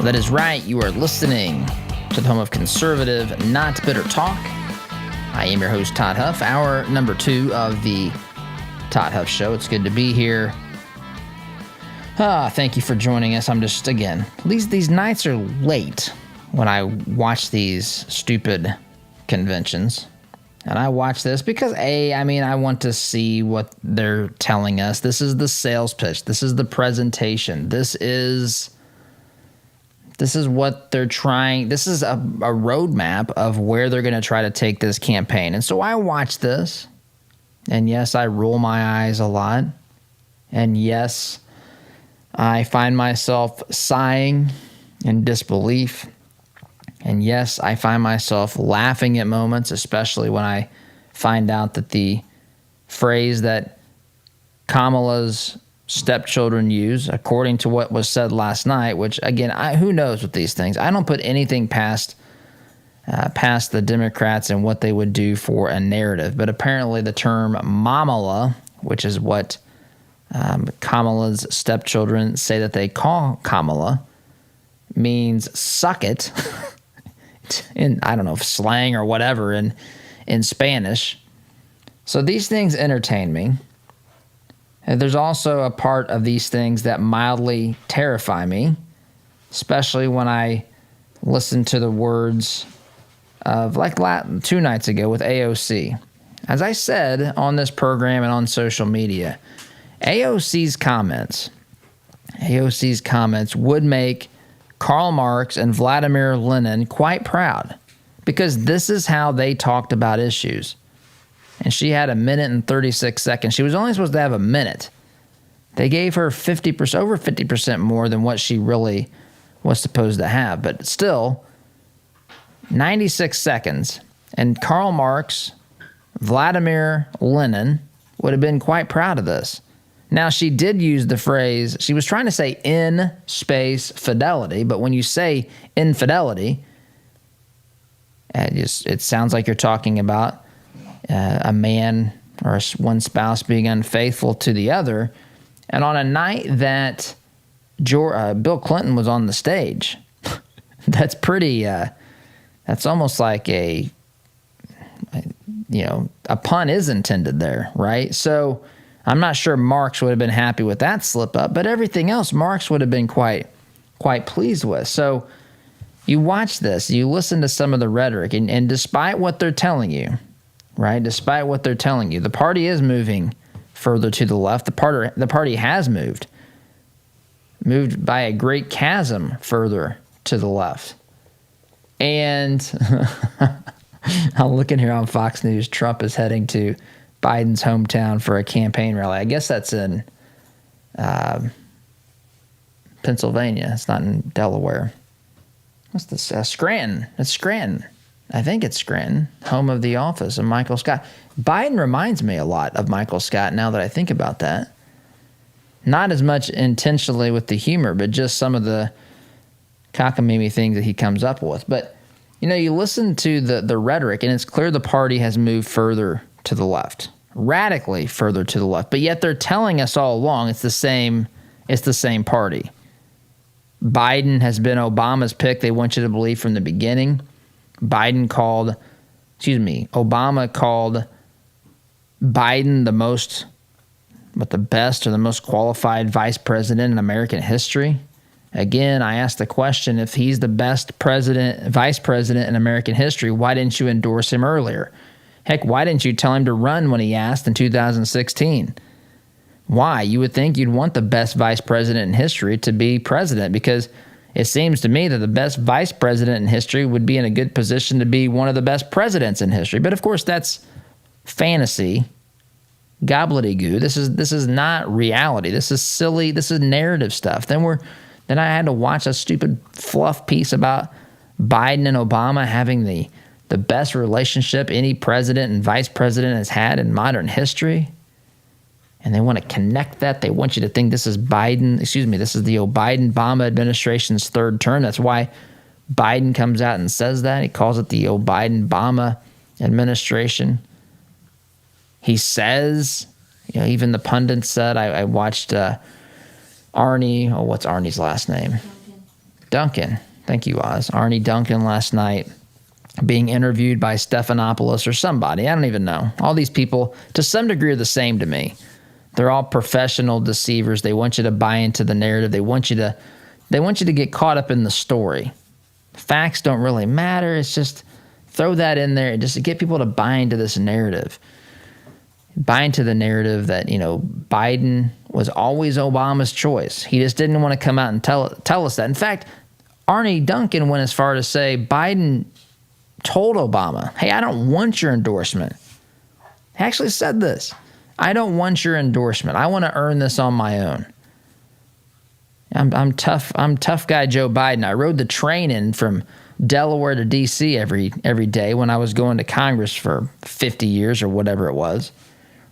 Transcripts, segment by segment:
That is right. You are listening to the home of conservative, not bitter talk. I am your host, Todd Huff, hour number 2 of the Todd Huff Show. It's good to be here. Thank you for joining us. I'm just, again, these nights are late when I watch these stupid conventions. And I watch this because, I want to see what they're telling us. This is the sales pitch. This is the presentation. This is what they're trying. This is a roadmap of where they're going to try to take this campaign. And so I watch this. And yes, I roll my eyes a lot. And yes, I find myself sighing in disbelief. And yes, I find myself laughing at moments, especially when I find out that the phrase that Kamala's stepchildren use, according to what was said last night, which, again, who knows with these things. I don't put anything past the Democrats and what they would do for a narrative. But apparently the term mamala, which is what Kamala's stepchildren say that they call Kamala, means suck it. In, I don't know, slang or whatever in Spanish. So these things entertain me. And there's also a part of these things that mildly terrify me, especially when I listen to the words of, like 2 nights ago with AOC. As I said on this program and on social media, AOC's comments would make Karl Marx and Vladimir Lenin quite proud, because this is how they talked about issues. And she had 1 minute and 36 seconds. She was only supposed to have a minute. They gave her over 50% more than what she really was supposed to have. But still, 96 seconds. And Karl Marx, Vladimir Lenin would have been quite proud of this. Now, she did use the phrase, she was trying to say in space fidelity, but when you say infidelity, it sounds like you're talking about a man or one spouse being unfaithful to the other. And on a night that Bill Clinton was on the stage, that's pretty, that's almost like a pun is intended there, right? So I'm not sure Marx would have been happy with that slip up, but everything else Marx would have been quite pleased with. So you watch this, you listen to some of the rhetoric, and despite what they're telling you, right? Despite what they're telling you, the party is moving further to the left. The party has moved by a great chasm further to the left. And I'm looking here on Fox News. Trump is heading to Biden's hometown for a campaign rally. I guess that's in Pennsylvania. It's not in Delaware. What's this? Scranton. It's Scranton. I think it's Scranton, home of the office of Michael Scott. Biden reminds me a lot of Michael Scott now that I think about that. Not as much intentionally with the humor, but just some of the cockamamie things that he comes up with. But, you listen to the rhetoric, and it's clear the party has moved further to the left, radically further to the left. But yet they're telling us all along it's the same party. Biden has been Obama's pick. They want you to believe from the beginning. Obama called Biden the best or the most qualified vice president in American history. Again, I asked the question, if he's the best vice president in American history, why didn't you endorse him earlier? Heck, why didn't you tell him to run when he asked in 2016? Why? You would think you'd want the best vice president in history to be president, because it seems to me that the best vice president in history would be in a good position to be one of the best presidents in history. But of course, that's fantasy, gobbledygook. This is not reality. This is silly. This is narrative stuff. Then I had to watch a stupid fluff piece about Biden and Obama having the best relationship any president and vice president has had in modern history. And they want to connect that. They want you to think this is the Biden-Obama administration's third term. That's why Biden comes out and says that. He calls it the Biden-Obama administration. He says, even the pundits said, I watched Arnie, what's Arnie's last name? Duncan. Thank you, Oz. Arnie Duncan last night being interviewed by Stephanopoulos or somebody. I don't even know. All these people, to some degree, are the same to me. They're all professional deceivers. They want you to buy into the narrative. They want you to get caught up in the story. Facts don't really matter. It's just throw that in there just to get people to buy into this narrative. Buy into the narrative that, Biden was always Obama's choice. He just didn't want to come out and tell us that. In fact, Arnie Duncan went as far to say Biden told Obama, hey, I don't want your endorsement. He actually said this. I don't want your endorsement. I want to earn this on my own. I'm tough guy Joe Biden. I rode the train in from Delaware to D.C. every day when I was going to Congress for 50 years or whatever it was.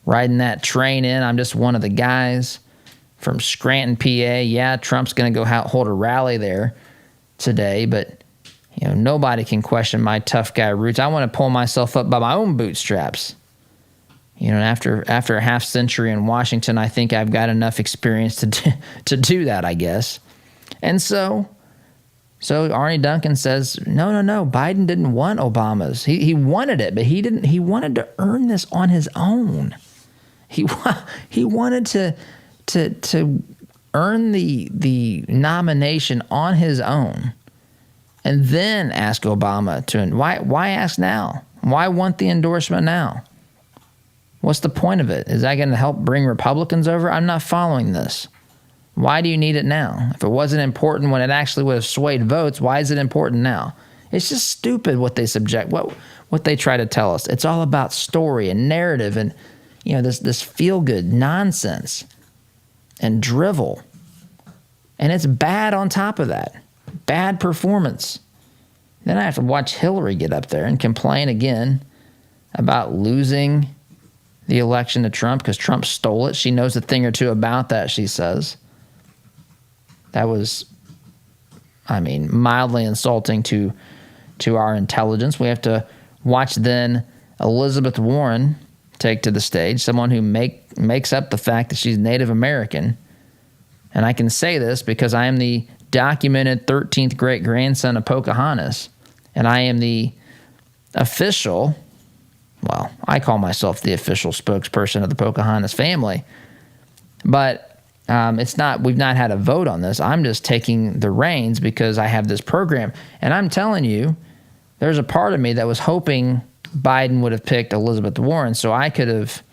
Riding that train in, I'm just one of the guys from Scranton, PA. Yeah, Trump's going to go hold a rally there today, but nobody can question my tough guy roots. I want to pull myself up by my own bootstraps. After a half century in Washington, I think I've got enough experience to do that, I guess. And so Arnie Duncan says, no, Biden didn't want Obama's. He wanted it, but he didn't. He wanted to earn this on his own. He wanted to earn the nomination on his own, and then ask Obama to. Why ask now? Why want the endorsement now? What's the point of it? Is that going to help bring Republicans over? I'm not following this. Why do you need it now? If it wasn't important when it actually would have swayed votes, why is it important now? It's just stupid what they what they try to tell us. It's all about story and narrative and this feel-good nonsense and drivel. And it's bad on top of that. Bad performance. Then I have to watch Hillary get up there and complain again about losing the election to Trump because Trump stole it. She knows a thing or two about that, she says. That was, mildly insulting to our intelligence. We have to watch then Elizabeth Warren take to the stage, someone who makes up the fact that she's Native American. And I can say this because I am the documented 13th great-grandson of Pocahontas, and I am the official, I call myself the official spokesperson of the Pocahontas family, but we've not had a vote on this. I'm just taking the reins because I have this program. And I'm telling you, there's a part of me that was hoping Biden would have picked Elizabeth Warren so I could have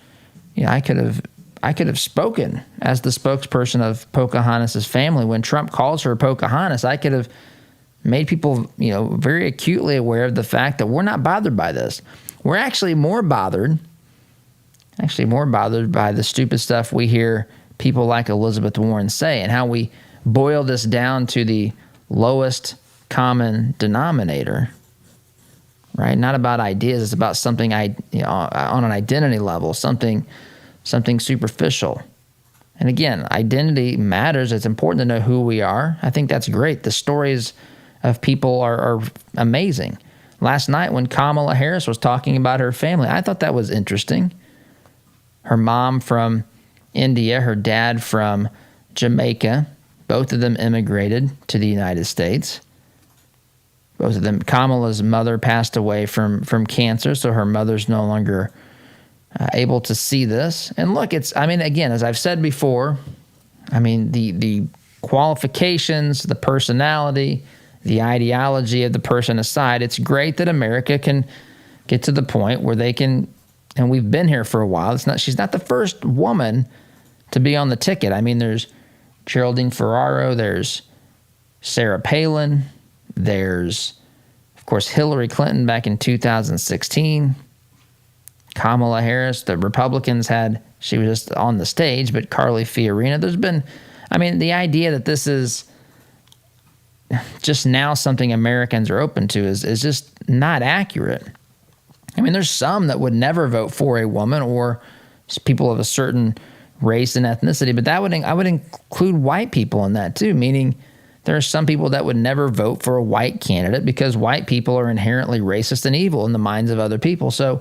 spoken as the spokesperson of Pocahontas' family. When Trump calls her Pocahontas, I could have made people, very acutely aware of the fact that we're not bothered by this. We're actually more bothered by the stupid stuff we hear people like Elizabeth Warren say and how we boil this down to the lowest common denominator, right? Not about ideas. It's about something on an identity level, something superficial. And again, identity matters. It's important to know who we are. I think that's great. The stories of people are amazing. Last night when Kamala Harris was talking about her family, I thought that was interesting. Her mom from India, her dad from Jamaica, both of them immigrated to the United States. Both of them, Kamala's mother passed away from cancer, so her mother's no longer able to see this. And look, again, as I've said before, the qualifications, the personality, the ideology of the person aside, it's great that America can get to the point where they can, and we've been here for a while. She's not the first woman to be on the ticket. There's Geraldine Ferraro, there's Sarah Palin, there's, of course, Hillary Clinton back in 2016, Kamala Harris. The Republicans she was just on the stage, but Carly Fiorina. There's been, the idea that this is just now something Americans are open to is just not accurate. There's some that would never vote for a woman or people of a certain race and ethnicity, but I would include white people in that too, meaning there are some people that would never vote for a white candidate because white people are inherently racist and evil in the minds of other people. So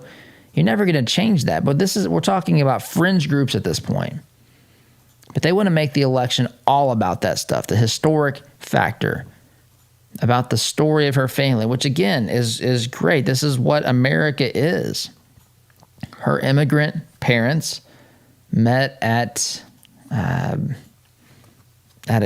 you're never going to change that. But we're talking about fringe groups at this point. But they want to make the election all about that stuff, the historic factor. about the story of her family, which again is great. This is what America is. Her immigrant parents met at a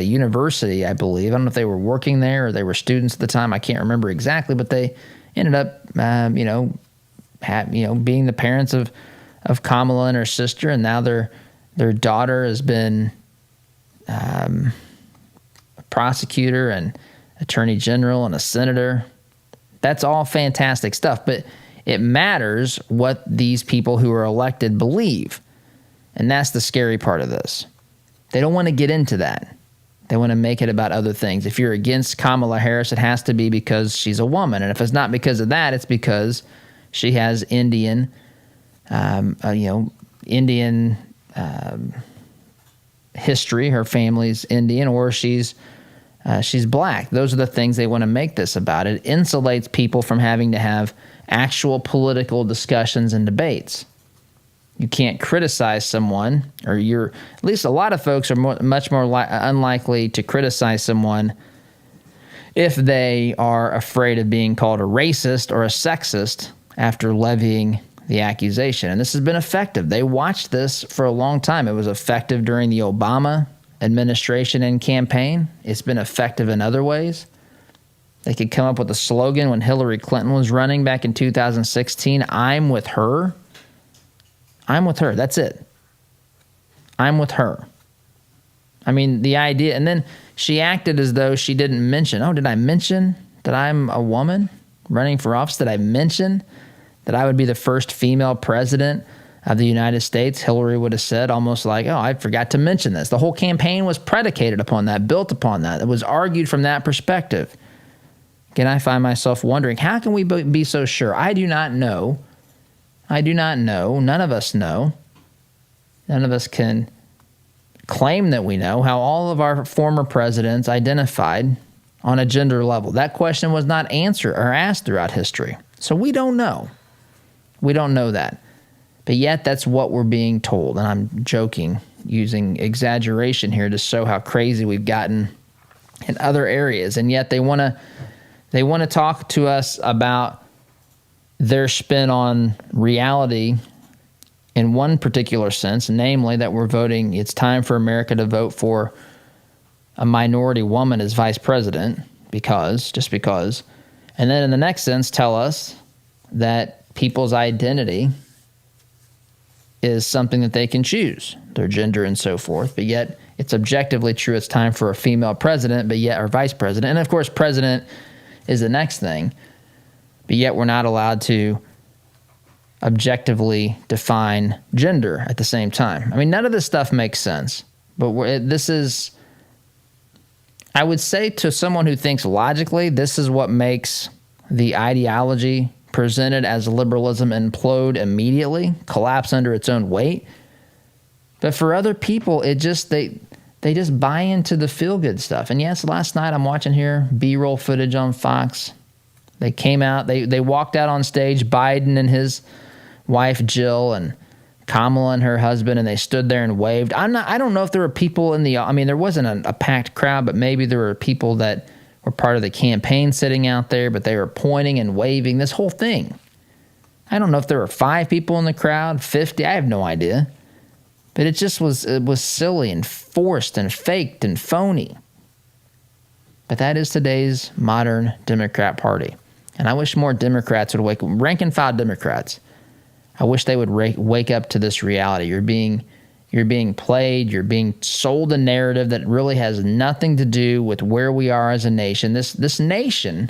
university, I believe. I don't know if they were working there or they were students at the time. I can't remember exactly, but they ended up, being the parents of Kamala and her sister, and now their daughter has been a prosecutor and attorney general and a senator. That's all fantastic stuff, but it matters what these people who are elected believe, and that's the scary part of this. They don't want to get into that. They want to make it about other things. If you're against Kamala Harris, it has to be because she's a woman. And if it's not because of that, it's because she has Indian history. Her family's Indian, or she's black. Those are the things they want to make this about. It insulates people from having to have actual political discussions and debates. You can't criticize someone, or at least a lot of folks are much more unlikely to criticize someone if they are afraid of being called a racist or a sexist after levying the accusation. And this has been effective. They watched this for a long time. It was effective during the Obama administration and campaign. It's been effective in other ways. They could come up with a slogan when Hillary Clinton was running back in 2016, "I'm with her." I'm with her. That's it. I'm with her. I mean, the idea, and then she acted as though she didn't mention, did I mention that I'm a woman running for office? Did I mention that I would be the first female president of the United States? Hillary would have said, almost like, I forgot to mention this. The whole campaign was predicated upon that, built upon that. It was argued from that perspective. Again, I find myself wondering, how can we be so sure? I do not know. None of us know. None of us can claim that we know how all of our former presidents identified on a gender level. That question was not answered or asked throughout history. So we don't know. We don't know that. But yet that's what we're being told. And I'm joking, using exaggeration here to show how crazy we've gotten in other areas. And yet they want to talk to us about their spin on reality in one particular sense, namely that we're voting, it's time for America to vote for a minority woman as vice president just because. And then in the next sense, tell us that people's identity is something that they can choose, their gender and so forth. But yet it's objectively true it's time for a female president, or vice president. And of course, president is the next thing. But yet we're not allowed to objectively define gender at the same time. I mean, none of this stuff makes sense. But I would say to someone who thinks logically, this is what makes the ideology presented as liberalism implode immediately, collapse under its own weight. But for other people, they just buy into the feel-good stuff. And yes, last night I'm watching here B-roll footage on Fox. They came out, they walked out on stage, Biden and his wife Jill and Kamala and her husband, and they stood there and waved. I don't know if there were people there wasn't a packed crowd, but maybe there were people that were part of the campaign sitting out there, but they were pointing and waving, this whole thing. I don't know if there were 5 people in the crowd, 50, I have no idea. But it was silly and forced and faked and phony. But that is today's modern Democrat Party. And I wish more Democrats would rank and file Democrats. I wish they would wake up to this reality. You're being played. You're being sold a narrative that really has nothing to do with where we are as a nation. This nation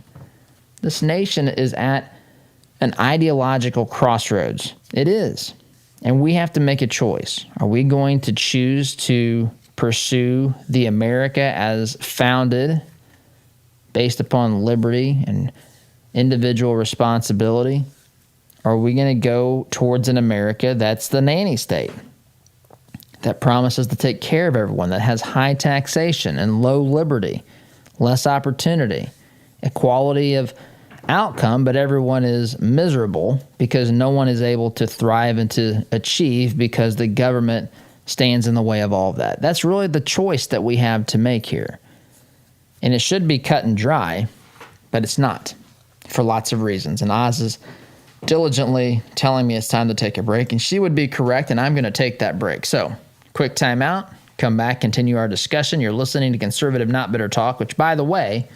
is at an ideological crossroads. It is. And we have to make a choice. Are we going to choose to pursue the America as founded, based upon liberty and individual responsibility? Or are we going to go towards an America that's the nanny state, that promises to take care of everyone, that has high taxation and low liberty, less opportunity, equality of outcome, but everyone is miserable because no one is able to thrive and to achieve because the government stands in the way of all of that? That's really the choice that we have to make here. And it should be cut and dry. but it's not for lots of reasons. And Oz is diligently telling me it's time to take a break, and she would be correct, and I'm going to take that break. So, quick time out, come back, continue our discussion. You're listening to Conservative Not Bitter Talk, which, by the way,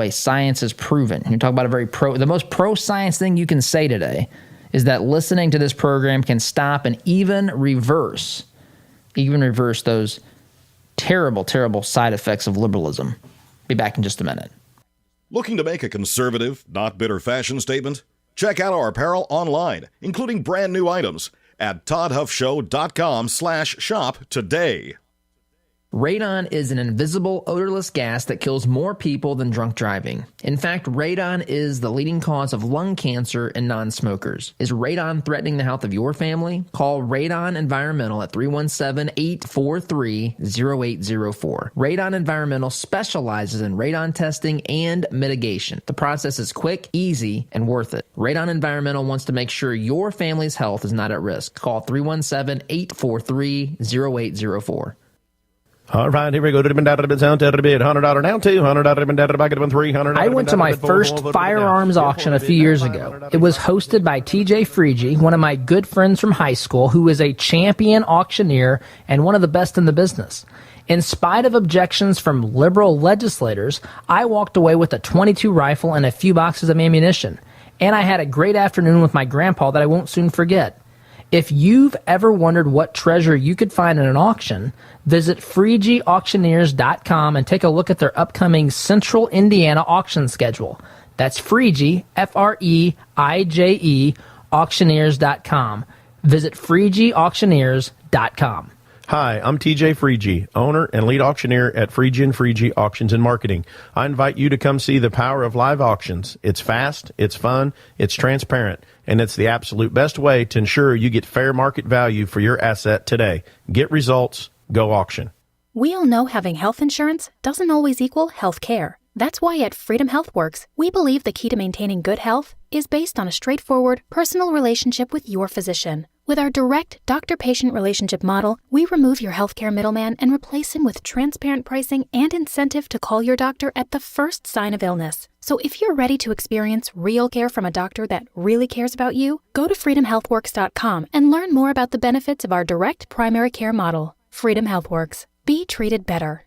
science is proven. You talk about the most pro-science thing you can say today is that listening to this program can stop and even reverse those terrible, terrible side effects of liberalism. Be back in just a minute. Looking to make a conservative, not bitter fashion statement? Check out our apparel online, including brand new items at toddhuffshow.com/shop today. Radon is an invisible, odorless gas that kills more people than drunk driving. In fact, radon is the leading cause of lung cancer in non-smokers. Is radon threatening the health of your family? Call Radon Environmental at 317-843-0804. Radon Environmental specializes in radon testing and mitigation. The process is quick, easy, and worth it. Radon Environmental wants to make sure your family's health is not at risk. Call 317-843-0804. All right, here we go. $100 down, $200 $300. I went to my first firearms auction a few years ago. It was hosted by TJ Freege, one of my good friends from high school, who is a champion auctioneer and one of the best in the business. In spite of objections from liberal legislators, I walked away with a .22 rifle and a few boxes of ammunition. And I had a great afternoon with my grandpa that I won't soon forget. If you've ever wondered what treasure you could find in an auction, visit FreegeAuctioneers.com and take a look at their upcoming Central Indiana auction schedule. That's Freege, Freije, auctioneers.com. Visit FreegeAuctioneers.com. Hi, I'm TJ Freege, owner and lead auctioneer at Freege & Freege Auctions and Marketing. I invite you to come see the power of live auctions. It's fast, it's fun, it's transparent, and it's the absolute best way to ensure you get fair market value for your asset today. Get results, go auction. We all know having health insurance doesn't always equal health care. That's why at Freedom HealthWorks, we believe the key to maintaining good health is based on a straightforward, personal relationship with your physician. With our direct doctor-patient relationship model, we remove your healthcare middleman and replace him with transparent pricing and incentive to call your doctor at the first sign of illness. So if you're ready to experience real care from a doctor that really cares about you, go to freedomhealthworks.com and learn more about the benefits of our direct primary care model. Freedom HealthWorks. Be treated better.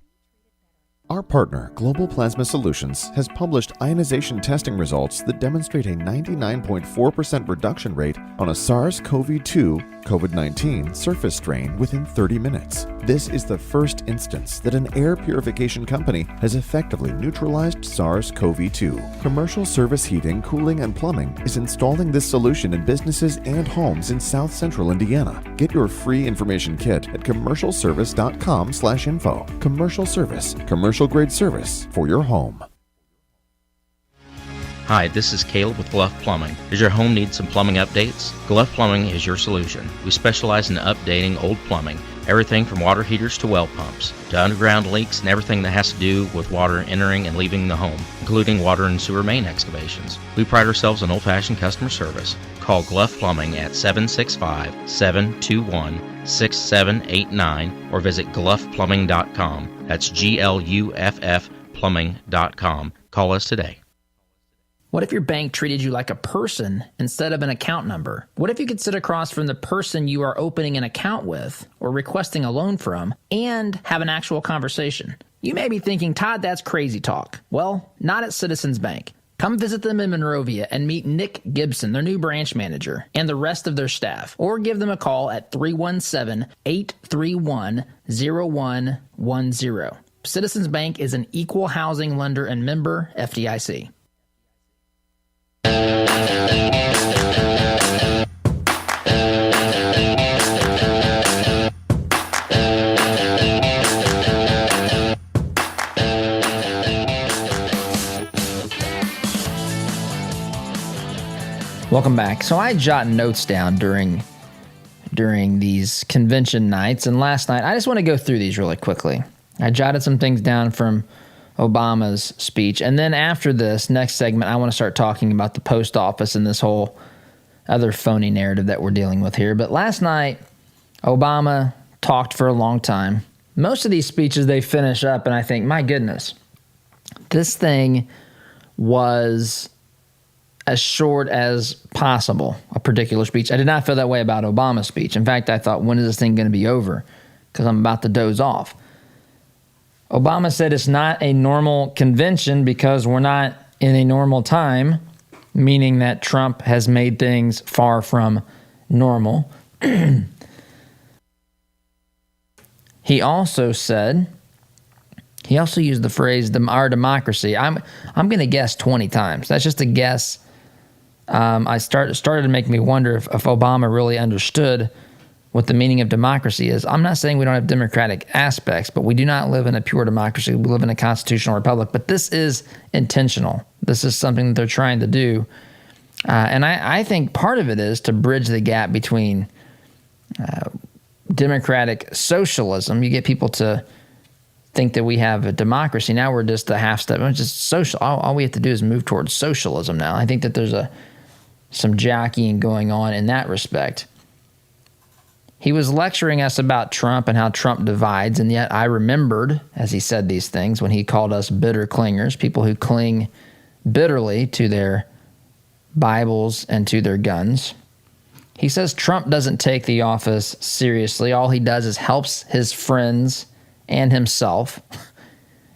Our partner, Global Plasma Solutions, has published ionization testing results that demonstrate a 99.4% reduction rate on a SARS-CoV-2 COVID-19 surface strain within 30 minutes. This is the first instance that an air purification company has effectively neutralized SARS-CoV-2. Commercial Service Heating, Cooling, and Plumbing is installing this solution in businesses and homes in South Central Indiana. Get your free information kit at commercialservice.com/info. Commercial Service, commercial-grade service for your home. Hi, this is Caleb with Gluff Plumbing. Does your home need some plumbing updates? Gluff Plumbing is your solution. We specialize in updating old plumbing, everything from water heaters to well pumps, to underground leaks and everything that has to do with water entering and leaving the home, including water and sewer main excavations. We pride ourselves on old-fashioned customer service. Call Gluff Plumbing at 765-721-6789 or visit gluffplumbing.com. That's GLUFF plumbing.com. Call us today. What if your bank treated you like a person instead of an account number? What if you could sit across from the person you are opening an account with or requesting a loan from and have an actual conversation? You may be thinking, Todd, that's crazy talk. Well, not at Citizens Bank. Come visit them in Monrovia and meet Nick Gibson, their new branch manager, and the rest of their staff. Or give them a call at 317-831-0110. Citizens Bank is an equal housing lender and member FDIC. Welcome back. So I jot notes down during these convention nights, and last night, I just want to go through these really quickly. I jotted some things down from Obama's speech, and then after this next segment, I want to start talking about the post office and this whole other phony narrative that we're dealing with here. But last night, Obama talked for a long time. Most of these speeches, they finish up, and I think, my goodness, this thing was as short as possible, a particular speech. I did not feel that way about Obama's speech. In fact, I thought, when is this thing going to be over? Because I'm about to doze off. Obama said it's not a normal convention because we're not in a normal time, meaning that Trump has made things far from normal. He also used the phrase our democracy. I'm going to guess 20 times. That's just a guess. Started to make me wonder if Obama really understood what the meaning of democracy is. I'm not saying we don't have democratic aspects, but we do not live in a pure democracy. We live in a constitutional republic. But this is intentional. This is something that they're trying to do. And I think part of it is to bridge the gap between democratic socialism. You get people to think that we have a democracy. Now we're just a half step. It's just social. All we have to do is move towards socialism now. I think that there's some jockeying going on in that respect. He was lecturing us about Trump and how Trump divides, and yet I remembered, as he said these things, when he called us bitter clingers, people who cling bitterly to their Bibles and to their guns. He says Trump doesn't take the office seriously. All he does is helps his friends and himself.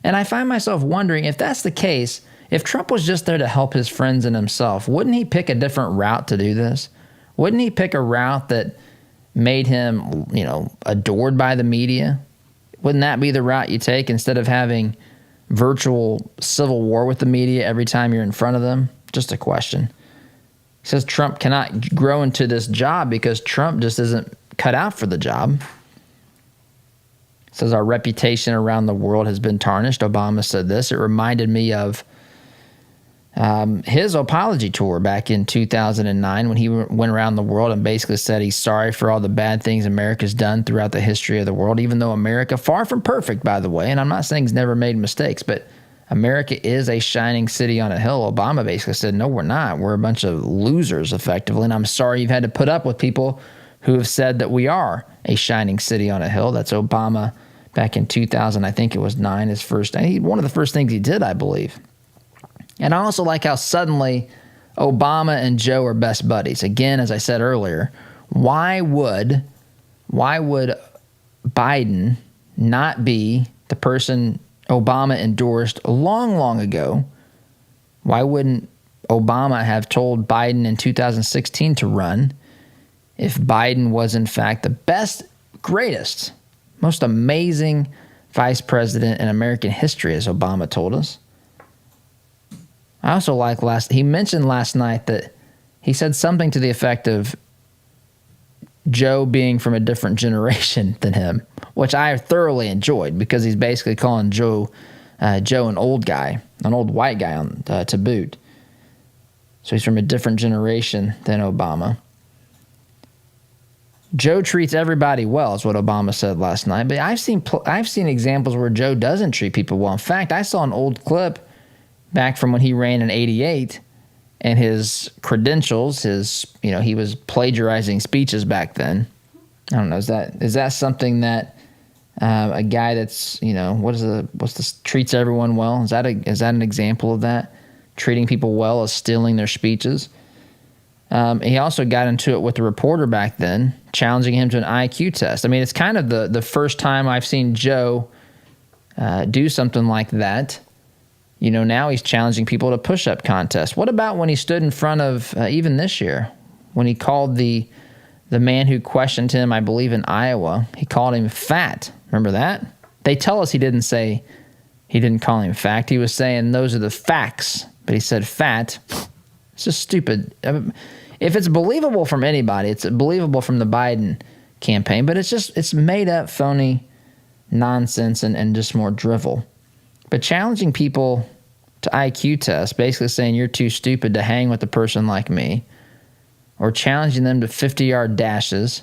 And I find myself wondering, if that's the case, if Trump was just there to help his friends and himself, wouldn't he pick a different route to do this? Wouldn't he pick a route that made him, adored by the media? Wouldn't that be the route you take instead of having virtual civil war with the media every time you're in front of them? Just a question. He says Trump cannot grow into this job because Trump just isn't cut out for the job. He says our reputation around the world has been tarnished. Obama said this. It reminded me of his apology tour back in 2009 when he went around the world and basically said he's sorry for all the bad things America's done throughout the history of the world, even though America, far from perfect, by the way, and I'm not saying he's never made mistakes, but America is a shining city on a hill. Obama basically said, no, we're not. We're a bunch of losers, effectively, and I'm sorry you've had to put up with people who have said that we are a shining city on a hill. That's Obama back in 2000, I think it was 9, one of the first things he did, I believe. And I also like how suddenly Obama and Joe are best buddies. Again, as I said earlier, why would Biden not be the person Obama endorsed long, long ago? Why wouldn't Obama have told Biden in 2016 to run if Biden was in fact the best, greatest, most amazing vice president in American history, as Obama told us? I also like he mentioned last night that he said something to the effect of Joe being from a different generation than him, which I thoroughly enjoyed because he's basically calling Joe an old guy, an old white guy to boot. So he's from a different generation than Obama. Joe treats everybody well, is what Obama said last night. But I've seen examples where Joe doesn't treat people well. In fact, I saw an old clip back from when he ran in '88, and his credentials, he was plagiarizing speeches back then. I don't know. Is that something that a guy that's treats everyone well? Is that an example of that? Treating people well as stealing their speeches. He also got into it with the reporter back then, challenging him to an IQ test. I mean, it's kind of the first time I've seen Joe do something like that. Now he's challenging people to push-up contests. What about when he stood in front of, even this year, when he called the man who questioned him, I believe in Iowa, he called him fat. Remember that? They tell us he didn't call him fat. He was saying those are the facts, but he said fat. It's just stupid. If it's believable from anybody, it's believable from the Biden campaign, but it's made up, phony nonsense and just more drivel. But challenging people to IQ tests, basically saying you're too stupid to hang with a person like me, or challenging them to 50-yard dashes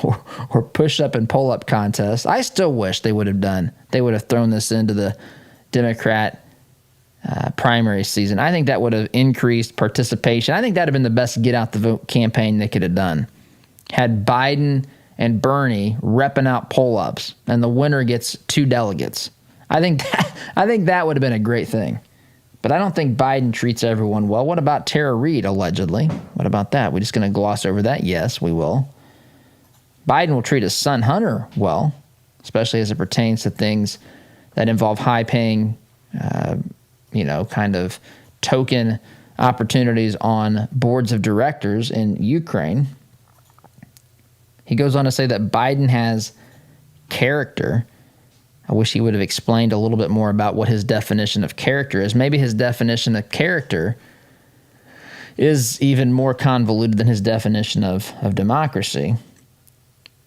or push-up and pull-up contests, I still wish they would have thrown this into the Democrat primary season. I think that would have increased participation. I think that would have been the best get-out-the-vote campaign they could have done. Had Biden and Bernie repping out pull-ups, and the winner gets 2 delegates. I think that would have been a great thing. But I don't think Biden treats everyone well. What about Tara Reade, allegedly? What about that? We're just going to gloss over that? Yes, we will. Biden will treat his son Hunter well, especially as it pertains to things that involve high-paying, kind of token opportunities on boards of directors in Ukraine. He goes on to say that Biden has character. I wish he would have explained a little bit more about what his definition of character is. Maybe his definition of character is even more convoluted than his definition of democracy.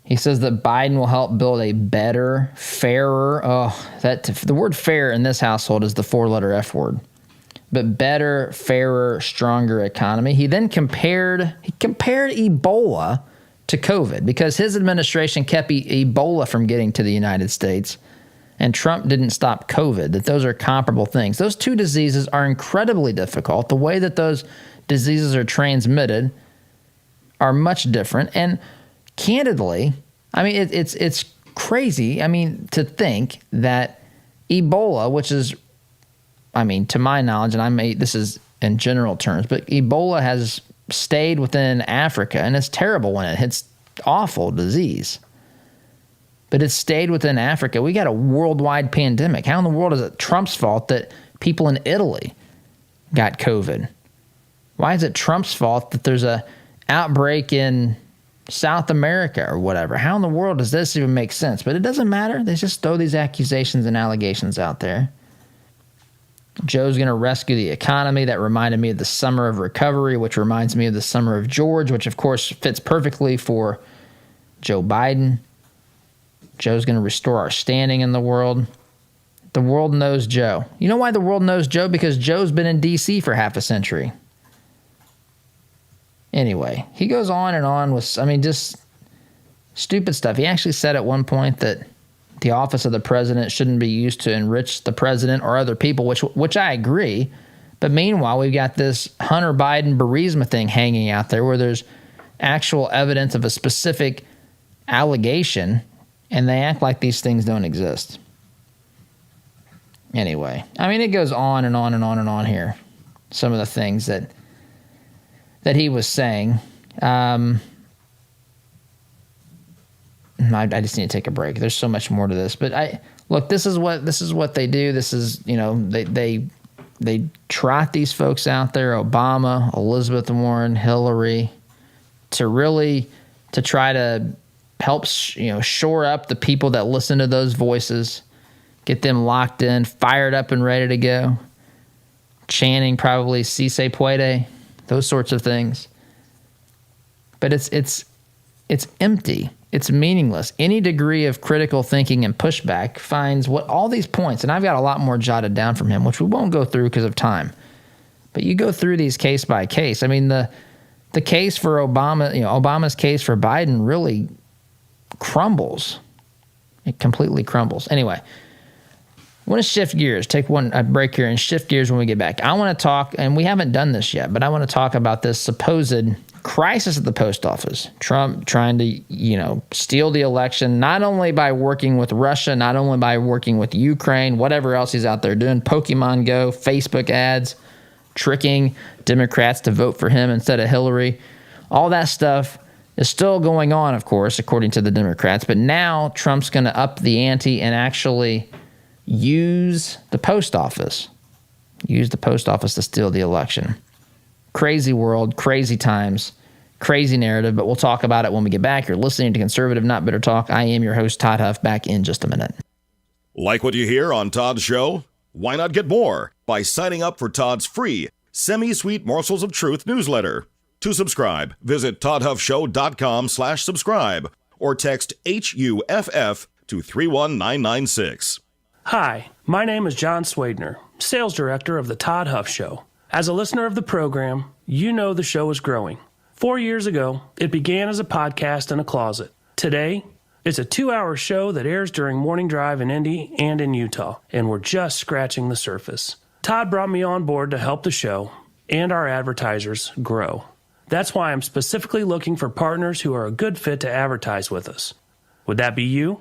He says that Biden will help build a better, fairer, the word fair in this household is the four-letter F word, but better, fairer, stronger economy. He then compared Ebola to COVID because his administration kept Ebola from getting to the United States, and Trump didn't stop COVID, that those are comparable things. Those two diseases are incredibly difficult. The way that those diseases are transmitted are much different. And candidly, I mean, it's crazy, to think that Ebola, which is, to my knowledge, and this is in general terms, but Ebola has stayed within Africa, and it's terrible when it hits awful disease. But it's stayed within Africa. We got a worldwide pandemic. How in the world is it Trump's fault that people in Italy got COVID? Why is it Trump's fault that there's a outbreak in South America or whatever? How in the world does this even make sense? But it doesn't matter. They just throw these accusations and allegations out there. Joe's going to rescue the economy. That reminded me of the summer of recovery, which reminds me of the summer of George, which of course fits perfectly for Joe Biden. Joe's going to restore our standing in the world. The world knows Joe. You know why the world knows Joe? Because Joe's been in D.C. for half a century. Anyway, he goes on and on with, just stupid stuff. He actually said at one point that the office of the president shouldn't be used to enrich the president or other people, which I agree. But meanwhile, we've got this Hunter Biden Burisma thing hanging out there where there's actual evidence of a specific allegation, and they act like these things don't exist. Anyway, it goes on and on and on and on here. Some of the things that he was saying. I just need to take a break. There's so much more to this, but this is what they do. This is, they trot these folks out there, Obama, Elizabeth Warren, Hillary, to try to help, shore up the people that listen to those voices, get them locked in, fired up and ready to go, chanting probably "Si se puede," those sorts of things. But it's empty. It's meaningless. Any degree of critical thinking and pushback finds what all these points, and I've got a lot more jotted down from him, which we won't go through because of time. But you go through these case by case. The case for Obama, Obama's case for Biden really crumbles. It completely crumbles. Anyway, I want to shift gears, take a break here and shift gears when we get back. I want to talk, and we haven't done this yet, but I want to talk about this supposed crisis at the post office. Trump trying to, steal the election, not only by working with Russia, not only by working with Ukraine, whatever else he's out there doing, Pokemon Go, Facebook ads, tricking Democrats to vote for him instead of Hillary. All that stuff is still going on, of course, according to the Democrats. But now Trump's going to up the ante and actually use the post office to steal the election. Crazy world, crazy times, crazy narrative, but we'll talk about it when we get back. You're listening to Conservative Not Bitter Talk. I am your host, Todd Huff, back in just a minute. Like what you hear on Todd's show? Why not get more by signing up for Todd's free Semi-Sweet Morsels of Truth newsletter? To subscribe, visit toddhuffshow.com/subscribe or text HUFF to 31996. Hi, my name is John Swadner, Sales Director of the Todd Huff Show. As a listener of the program, you know the show is growing. 4 years ago, it began as a podcast in a closet. Today, it's a 2-hour show that airs during morning drive in Indy and in Utah, and we're just scratching the surface. Todd brought me on board to help the show and our advertisers grow. That's why I'm specifically looking for partners who are a good fit to advertise with us. Would that be you?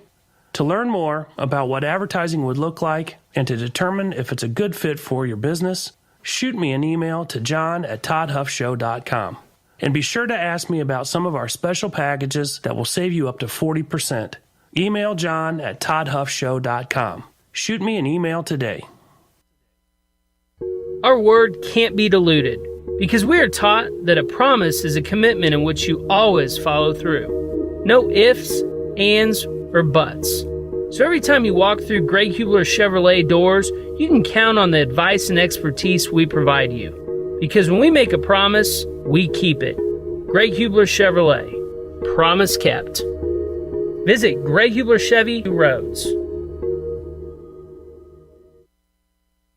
To learn more about what advertising would look like and to determine if it's a good fit for your business, shoot me an email to john@toddhuffshow.com. And be sure to ask me about some of our special packages that will save you up to 40%. Email john@toddhuffshow.com. Shoot me an email today. Our word can't be diluted because we are taught that a promise is a commitment in which you always follow through. No ifs, ands, or buts. So every time you walk through Greg Hubler Chevrolet doors, you can count on the advice and expertise we provide you. Because when we make a promise, we keep it. Greg Hubler Chevrolet. Promise kept. Visit Greg Hubler Chevy Roads.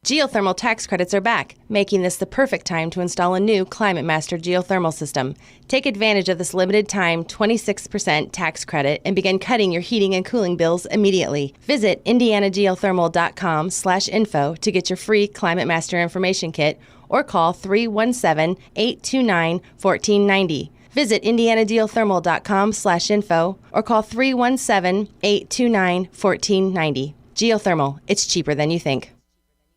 Geothermal tax credits are back, making this the perfect time to install a new Climate Master geothermal system. Take advantage of this limited time 26% tax credit and begin cutting your heating and cooling bills immediately. Visit indianageothermal.com/info to get your free Climate Master information kit or call 317-829-1490. Visit indianageothermal.com/info or call 317-829-1490. Geothermal, it's cheaper than you think.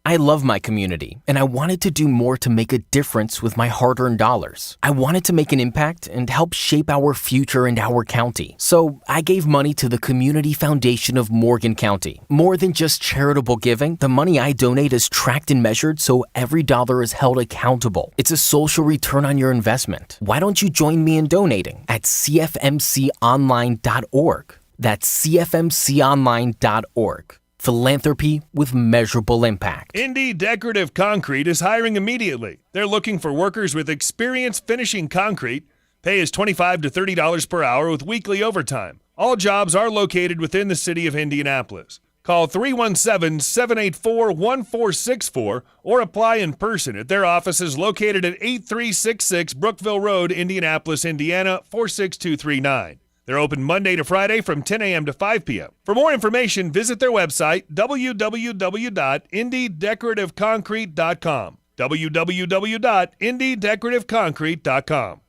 I love my community, and I wanted to do more to make a difference with my hard-earned dollars. I wanted to make an impact and help shape our future and our county. So I gave money to the Community Foundation of Morgan County. More than just charitable giving, the money I donate is tracked and measured so every dollar is held accountable. It's a social return on your investment. Why don't you join me in donating at cfmconline.org? That's cfmconline.org. Philanthropy with measurable impact. Indy Decorative Concrete is hiring immediately. They're looking for workers with experience finishing concrete. Pay is $25 to $30 per hour with weekly overtime. All jobs are located within the city of Indianapolis. Call 317-784-1464 or apply in person at their offices located at 8366 Brookville Road, Indianapolis, Indiana, 46239. They're open Monday to Friday from 10 a.m. to 5 p.m. For more information, visit their website, www.indiedecorativeconcrete.com. www.indiedecorativeconcrete.com.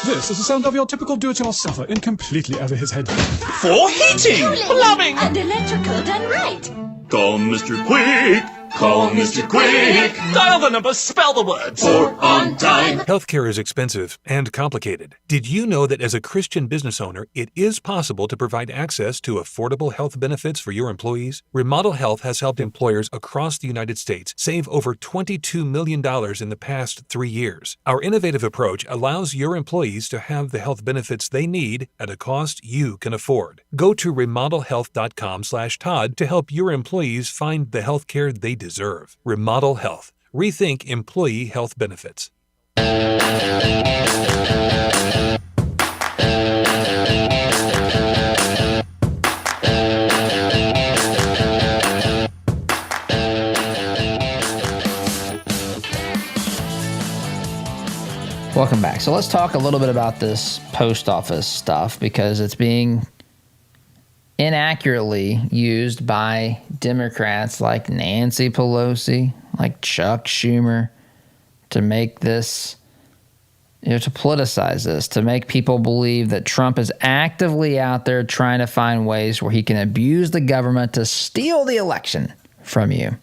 This is the sound of your typical do-it-yourselfer in completely over his head. For heating, plumbing, and electrical done right. Call Mr. Quick. Call Mr. Quick. Dial the number, spell the words. For on time. Healthcare is expensive and complicated. Did you know that as a Christian business owner, it is possible to provide access to affordable health benefits for your employees? Remodel Health has helped employers across the United States save over $22 million in the past 3 years. Our innovative approach allows your employees to have the health benefits they need at a cost you can afford. Go to remodelhealth.com/Todd to help your employees find the health care they deserve. Remodel Health. Rethink employee health benefits. Welcome back. So let's talk a little bit about this post office stuff because it's being inaccurately used by Democrats like Nancy Pelosi, like Chuck Schumer, to make this, to politicize this, to make people believe that Trump is actively out there trying to find ways where he can abuse the government to steal the election from you,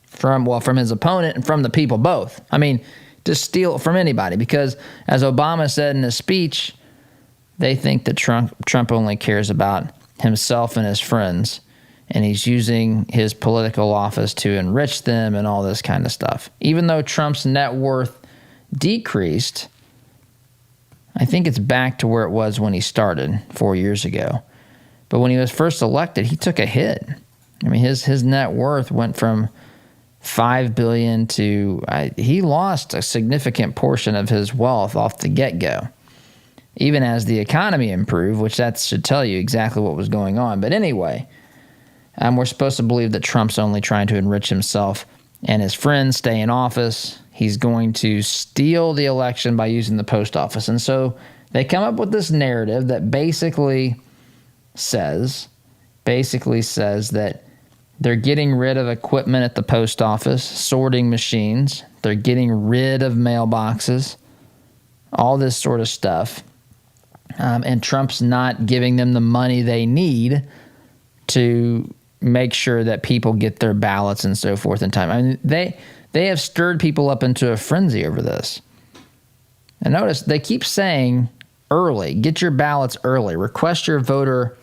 from his opponent and from the people both. I mean, to steal it from anybody, because as Obama said in his speech, they think that Trump only cares about himself and his friends, and he's using his political office to enrich them and all this kind of stuff. Even though Trump's net worth decreased, I think it's back to where it was when he started 4 years ago. But when he was first elected, he took a hit. I mean, his net worth went from $5 billion to he lost a significant portion of his wealth off the get-go. Even as the economy improved, which that should tell you exactly what was going on. But anyway, we're supposed to believe that Trump's only trying to enrich himself and his friends, stay in office. He's going to steal the election by using the post office. And so they come up with this narrative that basically says that they're getting rid of equipment at the post office, sorting machines. They're getting rid of mailboxes, all this sort of stuff. And Trump's not giving them the money they need to make sure that people get their ballots and so forth in time. I mean, they have stirred people up into a frenzy over this. And notice they keep saying early, get your ballots early, request your voter,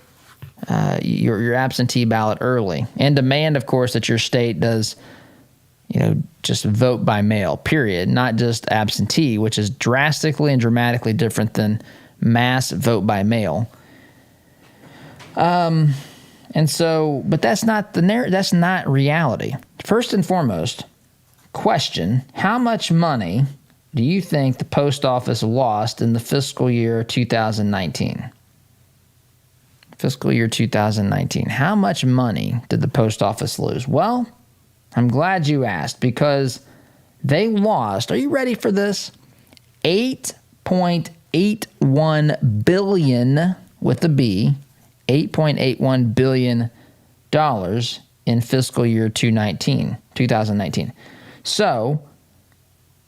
your absentee ballot early, and demand, of course, that your state does, just vote by mail, period, not just absentee, which is drastically and dramatically different than mass vote by mail. And so, but that's not that's not reality. First and foremost, question, how much money do you think the post office lost in the fiscal year 2019? Fiscal year 2019. How much money did the post office lose? Well, I'm glad you asked, because they lost, are you ready for this? $8.81 billion with a B, $8.81 billion in fiscal year 2019. So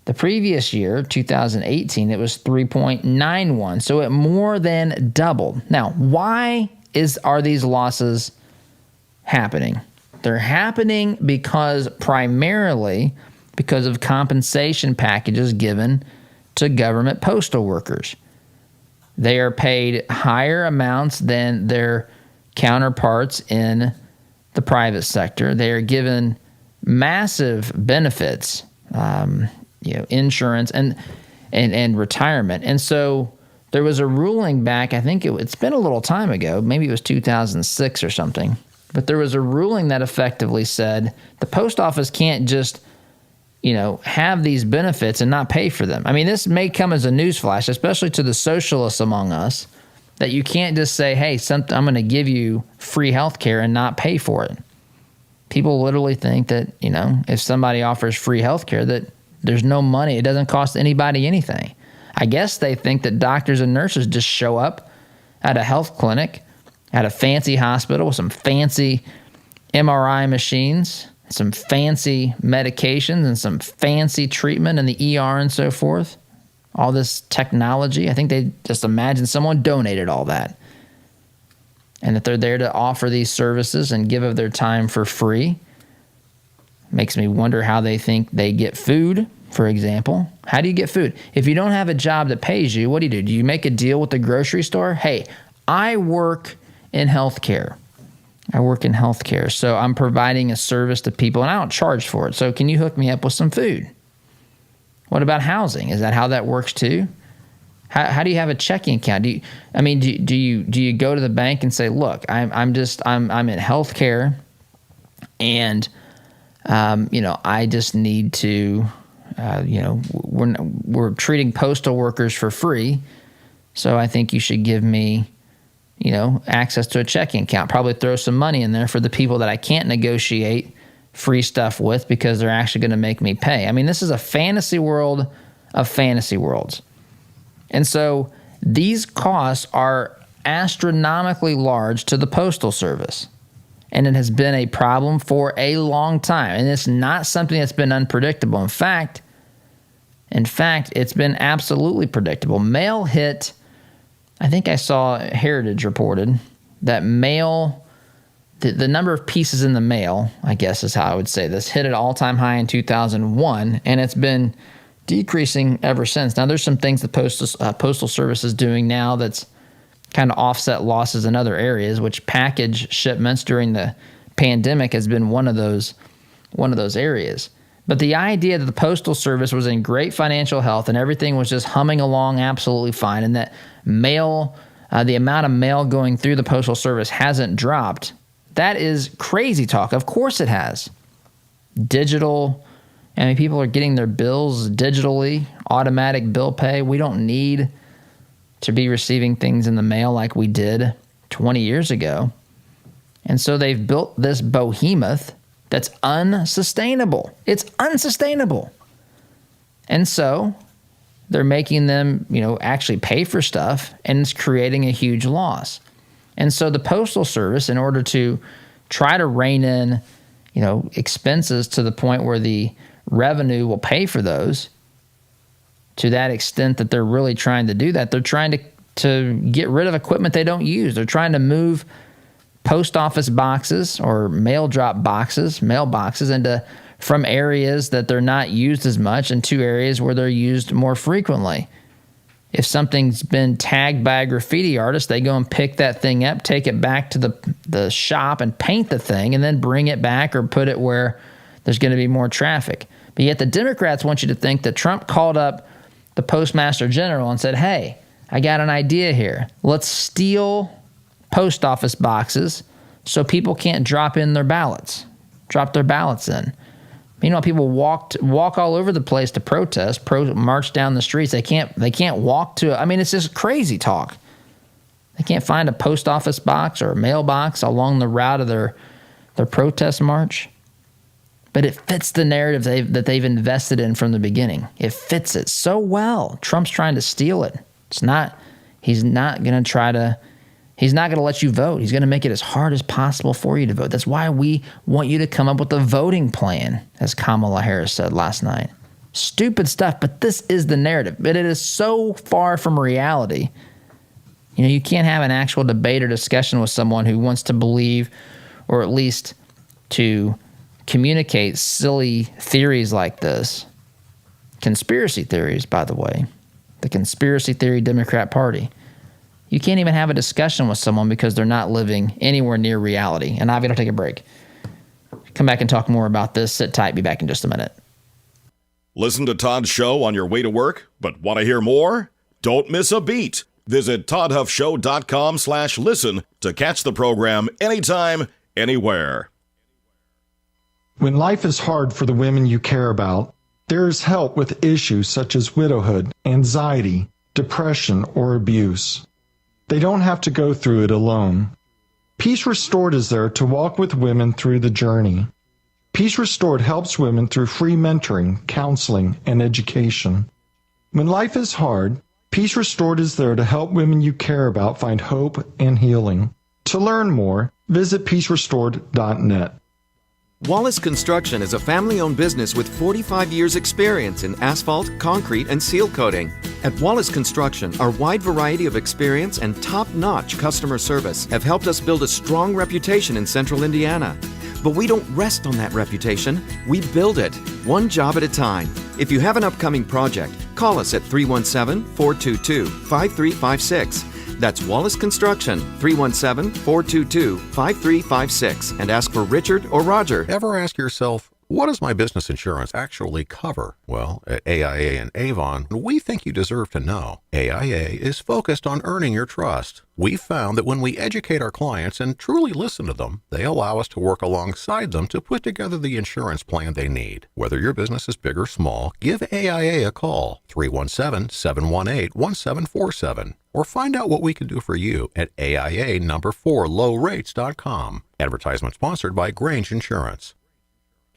the previous year, 2018, it was 3.91. So it more than doubled. Now, why are these losses happening? They're happening primarily because of compensation packages given to government postal workers. They are paid higher amounts than their counterparts in the private sector. They are given massive benefits, insurance and retirement. And so there was a ruling back, I think it's been a little time ago, maybe it was 2006 or something, but there was a ruling that effectively said the post office can't just, have these benefits and not pay for them. I mean, this may come as a newsflash, especially to the socialists among us, that you can't just say, hey, I'm going to give you free health care and not pay for it. People literally think that, if somebody offers free health care, that there's no money. It doesn't cost anybody anything. I guess they think that doctors and nurses just show up at a health clinic, at a fancy hospital with some fancy MRI machines, some fancy medications, and some fancy treatment in the ER and so forth. All this technology. I think they just imagine someone donated all that. And that they're there to offer these services and give of their time for free. Makes me wonder how they think they get food, for example. How do you get food? If you don't have a job that pays you, what do? Do you make a deal with the grocery store? Hey, I work in healthcare. So I'm providing a service to people, and I don't charge for it. So can you hook me up with some food? What about housing? Is that how that works too? How do you have a checking account? Do you go to the bank and say, look, I'm in healthcare, and I just need to, we're treating postal workers for free, so I think you should give me, access to a checking account. Probably throw some money in there for the people that I can't negotiate free stuff with because they're actually going to make me pay. I mean, this is a fantasy world of fantasy worlds. And so these costs are astronomically large to the Postal Service. And it has been a problem for a long time. And it's not something that's been unpredictable. In fact, it's been absolutely predictable. Mail hit, I think I saw Heritage reported that mail, the number of pieces in the mail, I guess is how I would say this, hit an all-time high in 2001, and it's been decreasing ever since. Now, there's some things the Postal Service is doing now that's kind of offset losses in other areas, which package shipments during the pandemic has been one of those areas. But the idea that the Postal Service was in great financial health and everything was just humming along absolutely fine, and that mail, the amount of mail going through the Postal Service hasn't dropped, that is crazy talk. Of course it has. Digital, people are getting their bills digitally, automatic bill pay. We don't need to be receiving things in the mail like we did 20 years ago. And so they've built this behemoth that's unsustainable. It's unsustainable. And so they're making them, actually pay for stuff, and it's creating a huge loss. And so the Postal Service, in order to try to rein in, expenses to the point where the revenue will pay for those, to that extent that they're really trying to do that, they're trying to get rid of equipment they don't use. They're trying to move post office boxes or mail boxes from areas that they're not used as much into areas where they're used more frequently. If something's been tagged by a graffiti artist, they go and pick that thing up, take it back to the shop and paint the thing, and then bring it back or put it where there's going to be more traffic. But yet the Democrats want you to think that Trump called up the Postmaster General and said, hey, I got an idea here. Let's steal post office boxes so people can't drop their ballots in. Meanwhile, people walk all over the place to protest, march down the streets. They can't walk to. I mean, it's just crazy talk. They can't find a post office box or a mailbox along the route of their protest march. But it fits the narrative that they've invested in from the beginning. It fits it so well. Trump's trying to steal it. He's not going to let you vote. He's going to make it as hard as possible for you to vote. That's why we want you to come up with a voting plan, as Kamala Harris said last night. Stupid stuff, but this is the narrative. But it is so far from reality. You can't have an actual debate or discussion with someone who wants to believe, or at least to communicate silly theories like this. Conspiracy theories, by the way. The conspiracy theory Democrat Party. You can't even have a discussion with someone because they're not living anywhere near reality. And I've got to take a break. Come back and talk more about this. Sit tight. Be back in just a minute. Listen to Todd's show on your way to work, but want to hear more? Don't miss a beat. Visit toddhuffshow.com/listen to catch the program anytime, anywhere. When life is hard for the women you care about, there is help with issues such as widowhood, anxiety, depression, or abuse. They don't have to go through it alone. Peace Restored is there to walk with women through the journey. Peace Restored helps women through free mentoring, counseling, and education. When life is hard, Peace Restored is there to help women you care about find hope and healing. To learn more, visit peacerestored.net. Wallace Construction is a family-owned business with 45 years' experience in asphalt, concrete, and seal coating. At Wallace Construction, our wide variety of experience and top-notch customer service have helped us build a strong reputation in Central Indiana. But we don't rest on that reputation. We build it, one job at a time. If you have an upcoming project, call us at 317-422-5356. That's Wallace Construction, 317-422-5356, and ask for Richard or Roger. Ever ask yourself, what does my business insurance actually cover? Well, at AIA and Avon, we think you deserve to know. AIA is focused on earning your trust. We've found that when we educate our clients and truly listen to them, they allow us to work alongside them to put together the insurance plan they need. Whether your business is big or small, give AIA a call, 317-718-1747, or find out what we can do for you at AIA4lowrates.com. Advertisement sponsored by Grange Insurance.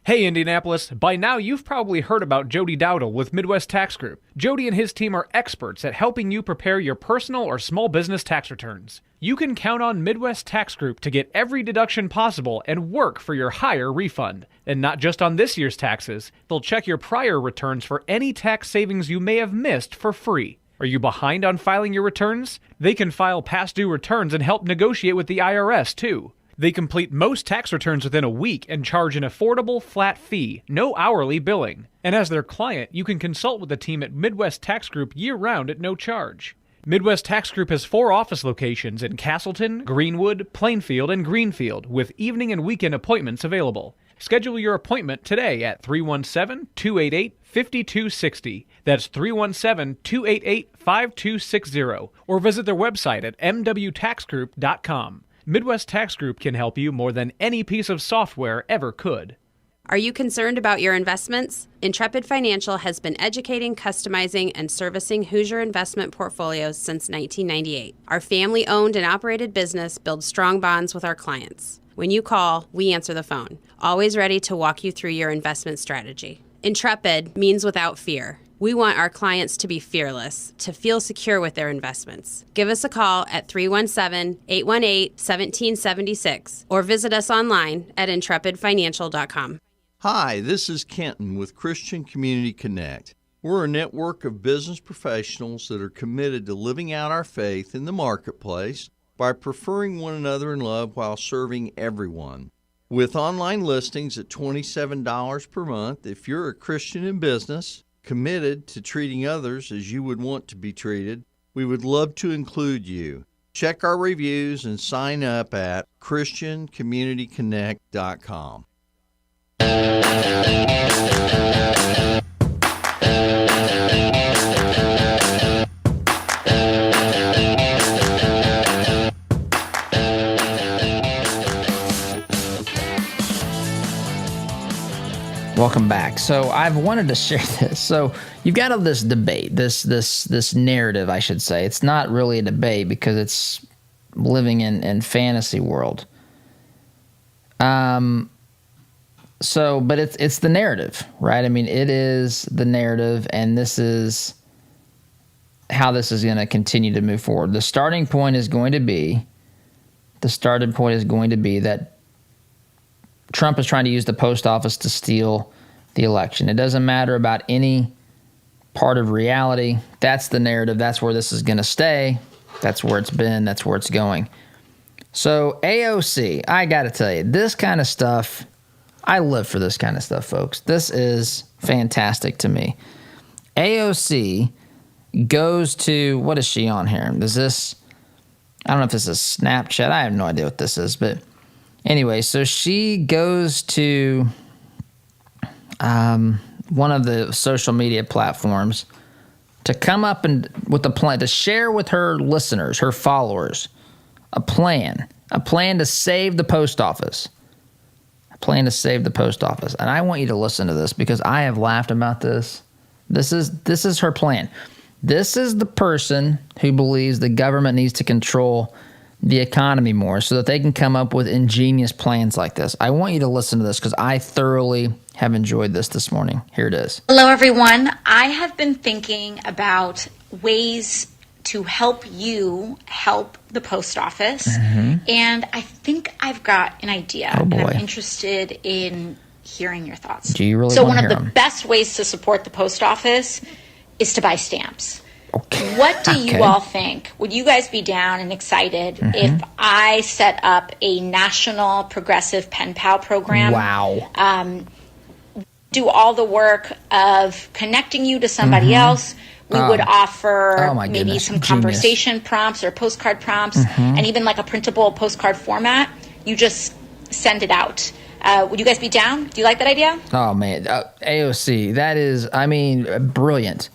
Hey Indianapolis, by now you've probably heard about Jody Dowdle with Midwest Tax Group. Jody and his team are experts at helping you prepare your personal or small business tax returns. You can count on Midwest Tax Group to get every deduction possible and work for your higher refund. And not just on this year's taxes, they'll check your prior returns for any tax savings you may have missed for free. Are you behind on filing your returns? They can file past due returns and help negotiate with the IRS too. They complete most tax returns within a week and charge an affordable flat fee, no hourly billing. And as their client, you can consult with the team at Midwest Tax Group year-round at no charge. Midwest Tax Group has 4 office locations in Castleton, Greenwood, Plainfield, and Greenfield, with evening and weekend appointments available. Schedule your appointment today at 317-288-5260. That's 317-288-5260. Or visit their website at mwtaxgroup.com. Midwest Tax Group can help you more than any piece of software ever could. Are you concerned about your investments? Intrepid Financial has been educating, customizing, and servicing Hoosier investment portfolios since 1998. Our family-owned and operated business builds strong bonds with our clients. When you call, we answer the phone, always ready to walk you through your investment strategy. Intrepid means without fear. We want our clients to be fearless, to feel secure with their investments. Give us a call at 317-818-1776 or visit us online at intrepidfinancial.com. Hi, this is Kenton with Christian Community Connect. We're a network of business professionals that are committed to living out our faith in the marketplace by preferring one another in love while serving everyone. With online listings at $27 per month, if you're a Christian in business, committed to treating others as you would want to be treated, we would love to include you. Check our reviews and sign up at ChristianCommunityConnect.com. Welcome back. So I've wanted to share this. So you've got all this debate, this narrative, I should say. It's not really a debate because it's living in fantasy world. But it's the narrative, right? I mean, it is the narrative, and this is how this is going to continue to move forward. The starting point is going to be that Trump is trying to use the post office to steal the election. It doesn't matter about any part of reality. That's the narrative. That's where this is going to stay. That's where it's been. That's where it's going. So AOC, I got to tell you, this kind of stuff, I live for this kind of stuff, folks. This is fantastic to me. AOC goes to, what is she on here? Is this, I don't know if this is Snapchat. I have no idea what this is, but anyway, so she goes to one of the social media platforms to come up and with a plan to share with her listeners, her followers, a plan to save the post office. A plan to save the post office. And I want you to listen to this because I have laughed about this. This is her plan. This is the person who believes the government needs to control the economy more so that they can come up with ingenious plans like this. I want you to listen to this because I thoroughly have enjoyed this morning. Here it is. Hello, everyone. I have been thinking about ways to help you help the post office, and I think I've got an idea. Oh, boy. And I'm interested in hearing your thoughts. Do you really So want one to of hear the them? best ways to support the post office is to buy stamps. Okay. What do you Okay. all think? Would you guys be down and excited if I set up a national progressive pen pal program? Wow. Do all the work of connecting you to somebody else. We would offer Oh, my maybe goodness. some Genius. conversation prompts or postcard prompts and even like a printable postcard format. You just send it out. Would you guys be down? Do you like that idea? Oh, man. AOC, that is, I mean, brilliant.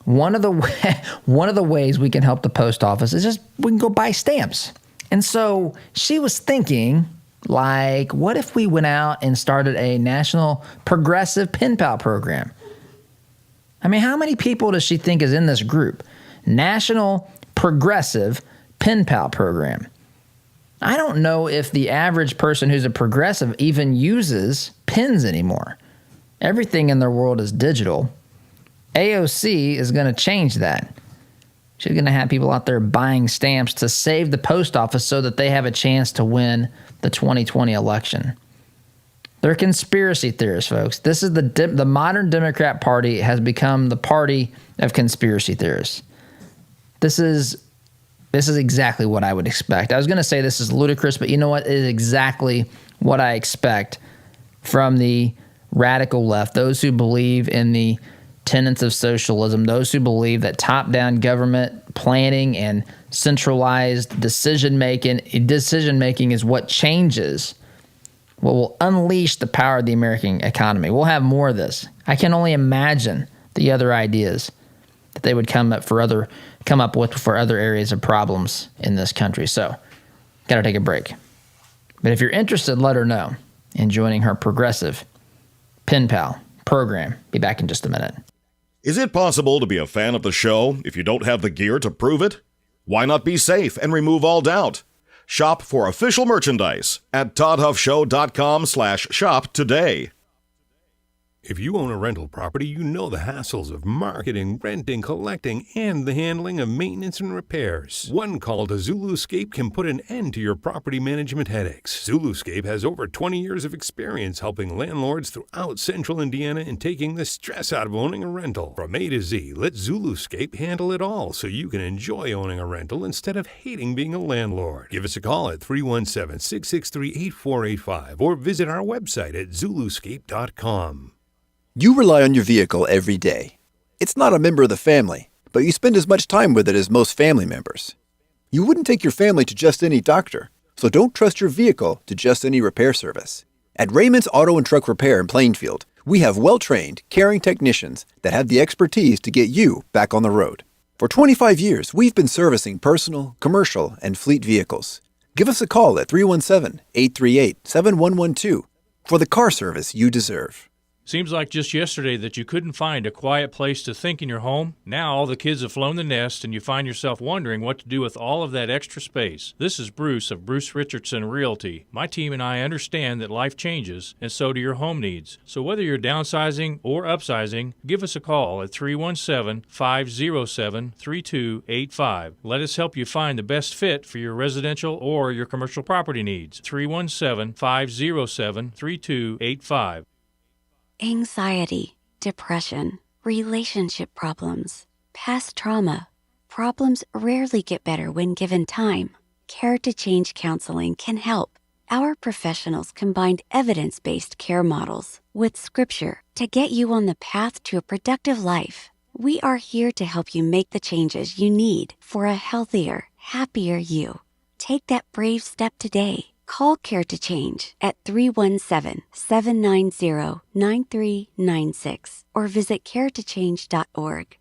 One of the ways we can help the post office is just we can go buy stamps. And so she was thinking, like, what if we went out and started a national progressive pen pal program? I mean, how many people does she think is in this group? National progressive pen pal program. I don't know if the average person who's a progressive even uses pens anymore. Everything in their world is digital. AOC is going to change that. She's going to have people out there buying stamps to save the post office so that they have a chance to win the 2020 election. They're conspiracy theorists, folks. This is the modern Democrat Party has become the party of conspiracy theorists. This is exactly what I would expect. I was going to say this is ludicrous, but you know what? It is exactly what I expect from the radical left, those who believe in the tenets of socialism, those who believe that top-down government planning and centralized decision-making is what changes, what will unleash the power of the American economy. We'll have more of this. I can only imagine the other ideas that they would come up with for other areas of problems in this country. So, got to take a break. But if you're interested, let her know in joining her progressive pen pal program. Be back in just a minute. Is it possible to be a fan of the show if you don't have the gear to prove it? Why not be safe and remove all doubt? Shop for official merchandise at toddhuffshow.com/shop today. If you own a rental property, you know the hassles of marketing, renting, collecting, and the handling of maintenance and repairs. One call to Zuluscape can put an end to your property management headaches. Zuluscape has over 20 years of experience helping landlords throughout central Indiana in taking the stress out of owning a rental. From A to Z, let Zuluscape handle it all so you can enjoy owning a rental instead of hating being a landlord. Give us a call at 317-663-8485 or visit our website at zuluscape.com. You rely on your vehicle every day. It's not a member of the family, but you spend as much time with it as most family members. You wouldn't take your family to just any doctor, so don't trust your vehicle to just any repair service. At Raymond's Auto and Truck Repair in Plainfield, we have well-trained, caring technicians that have the expertise to get you back on the road. For 25 years, we've been servicing personal, commercial, and fleet vehicles. Give us a call at 317-838-7112 for the car service you deserve. Seems like just yesterday that you couldn't find a quiet place to think in your home. Now all the kids have flown the nest and you find yourself wondering what to do with all of that extra space. This is Bruce of Bruce Richardson Realty. My team and I understand that life changes, and so do your home needs. So whether you're downsizing or upsizing, give us a call at 317-507-3285. Let us help you find the best fit for your residential or your commercial property needs. 317-507-3285. Anxiety, depression, relationship problems, past trauma. Problems rarely get better when given time. Care to Change Counseling can help. Our professionals combined evidence-based care models with scripture to get you on the path to a productive life. We are here to help you make the changes you need for a healthier, happier you. Take that brave step today. Call Care to Change at 317-790-9396 or visit caretochange.org.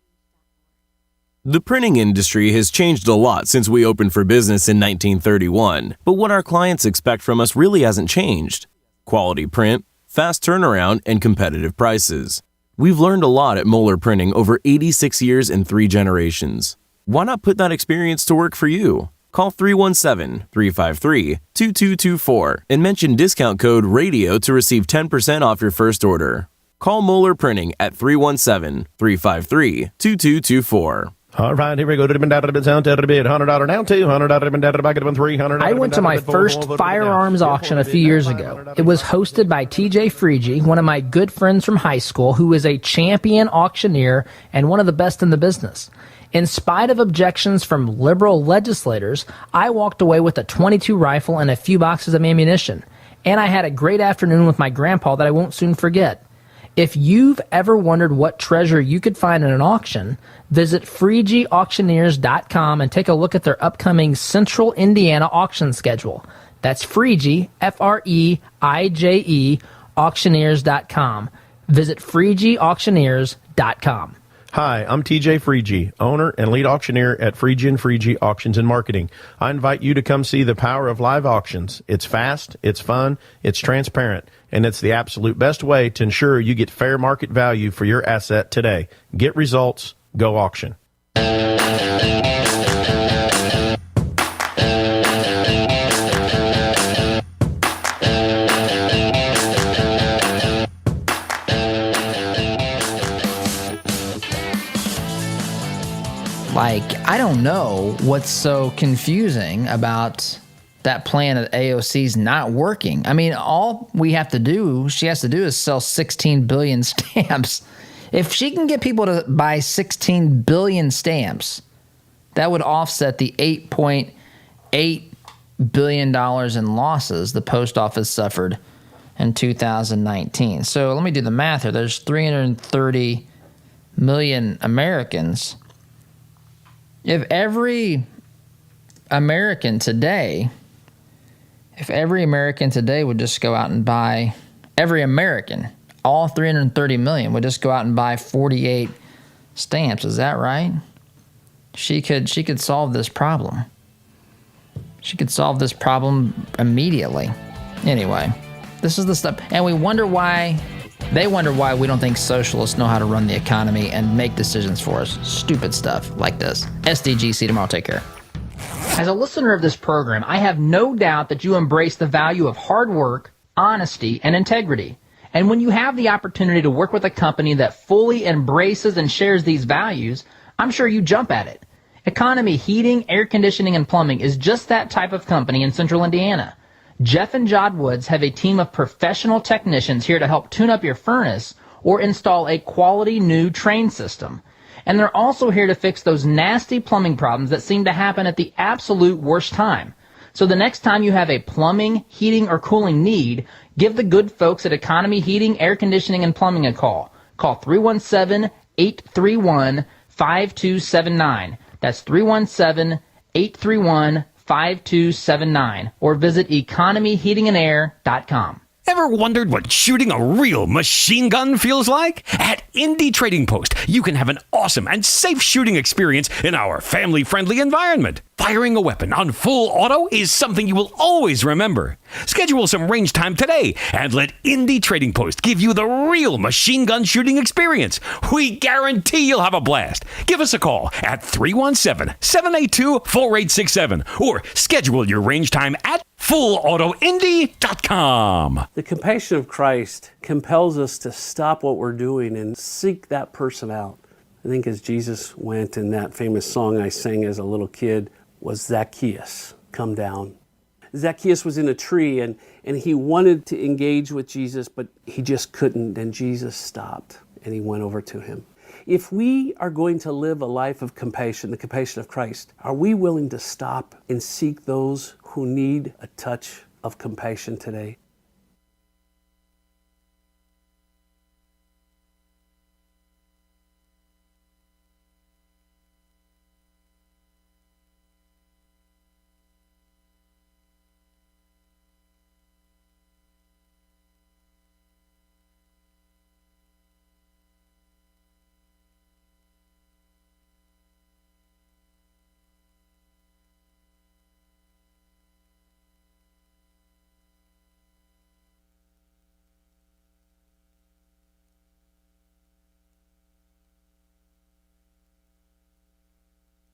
The printing industry has changed a lot since we opened for business in 1931, but what our clients expect from us really hasn't changed. Quality print, fast turnaround, and competitive prices. We've learned a lot at Moeller Printing over 86 years and 3 generations. Why not put that experience to work for you? Call 317-353-2224 and mention discount code RADIO to receive 10% off your first order. Call Moeller Printing at 317-353-2224. All right, here we go. $100 down, $200 I went to my first firearms auction a few years ago. It was hosted by TJ Freege, one of my good friends from high school, who is a champion auctioneer and one of the best in the business. In spite of objections from liberal legislators, I walked away with a .22 rifle and a few boxes of ammunition. And I had a great afternoon with my grandpa that I won't soon forget. If you've ever wondered what treasure you could find in an auction, visit FreegeAuctioneers.com and take a look at their upcoming Central Indiana auction schedule. That's Freege, F-R-E-I-J-E, auctioneers.com. Visit FreegeAuctioneers.com. Hi, I'm TJ Freege, owner and lead auctioneer at Freege & Freege Auctions and Marketing. I invite you to come see the power of live auctions. It's fast, it's fun, it's transparent, and it's the absolute best way to ensure you get fair market value for your asset today. Get results, go auction. Like, I don't know what's so confusing about that plan at AOC's not working. I mean, all she has to do is sell 16 billion stamps. If she can get people to buy 16 billion stamps, that would offset the $8.8 billion in losses the post office suffered in 2019. So let me do the math here. There's 330 million Americans. If every American today would just go out and buy, every American, all 330 million would just go out and buy 48 stamps. Is that right? She could solve this problem. She could solve this problem immediately. Anyway, this is the stuff. And they wonder why we don't think socialists know how to run the economy and make decisions for us. Stupid stuff like this. SDGC tomorrow. Take care. As a listener of this program, I have no doubt that you embrace the value of hard work, honesty, and integrity. And when you have the opportunity to work with a company that fully embraces and shares these values, I'm sure you jump at it. Economy Heating, Air Conditioning, and Plumbing is just that type of company in Central Indiana. Jeff and Jod Woods have a team of professional technicians here to help tune up your furnace or install a quality new train system. And they're also here to fix those nasty plumbing problems that seem to happen at the absolute worst time. So the next time you have a plumbing, heating, or cooling need, give the good folks at Economy Heating, Air Conditioning, and Plumbing a call. Call 317-831-5279. That's 317-831-5279. Or visit economyheatingandair.com. Ever wondered what shooting a real machine gun feels like? At Indie Trading Post, you can have an awesome and safe shooting experience in our family-friendly environment. Firing a weapon on full auto is something you will always remember. Schedule some range time today and let Indie Trading Post give you the real machine gun shooting experience. We guarantee you'll have a blast. Give us a call at 317-782-4867 or schedule your range time at fullautoindy.com. The compassion of Christ compels us to stop what we're doing and seek that person out. I think as Jesus went in that famous song I sang as a little kid was Zacchaeus, come down. Zacchaeus was in a tree and he wanted to engage with Jesus, but he just couldn't, and Jesus stopped and he went over to him. If we are going to live a life of compassion, the compassion of Christ, are we willing to stop and seek those who need a touch of compassion today?